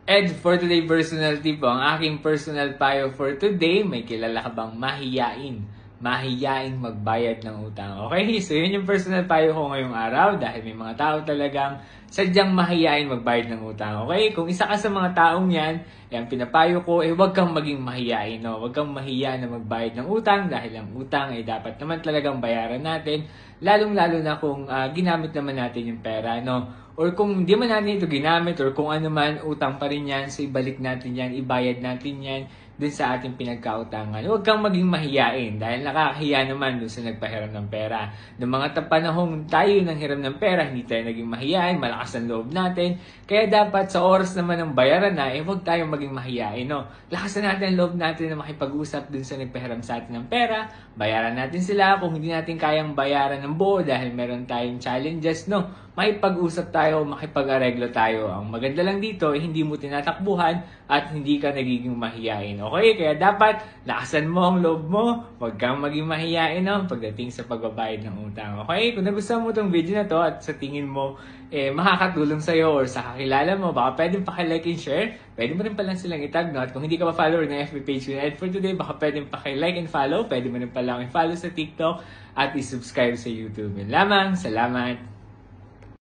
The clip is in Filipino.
And for today personal tip, ang aking personal payo for today, may kilala ka bang mahiyain? Mahiyain magbayad ng utang. Okay, so yun yung personal payo ko ngayong araw dahil may mga tao talagang sadyang mahiyain magbayad ng utang. Okay, kung isa ka sa mga taong yan, yung pinapayo ko, huwag kang maging mahiyain. No? Huwag kang mahiya na magbayad ng utang dahil ang utang ay dapat naman talagang bayaran natin, lalong-lalo na kung ginamit naman natin yung pera. No? Or kung hindi man natin ito ginamit or kung ano man, utang pa rin yan, so ibalik natin yan, ibayad natin yan dun sa ating pinagkautangan. Huwag kang maging mahiyain dahil nakakahiya naman dun sa nagpahiram ng pera. Noong mga panahong tayo nang hiram ng pera, hindi tayo naging mahiyain, malakas ang loob natin. Kaya dapat sa oras naman ng bayaran na, huwag tayong maging mahiyain. No? Lakasan natin ang loob natin na makipag-usap dun sa nagpahiram sa atin ng pera. Bayaran natin sila kung hindi natin kayang bayaran ng buo dahil meron tayong challenges. No? Makipag-usap tayo, makipag-areglo tayo. Ang maganda lang dito, hindi mo tinatakbuhan at hindi ka nagiging mahiyain. Okay? Kaya dapat, lakasan mo ang loob mo, huwag kang maging mahiyain pagdating sa pagbabayad ng utang. Okay? Kung nagustuhan mo itong video na to at sa tingin mo, makakatulong sa'yo or sa kakilala mo, baka pwedeng pakilike and share. Pwede mo rin palang silang itag, no? At kung hindi ka pa follower ng FB page ko na for today, baka pwedeng pakilike and follow. Pwede mo rin palang i-follow sa TikTok at i-subscribe sa YouTube. Yun lamang. Salamat!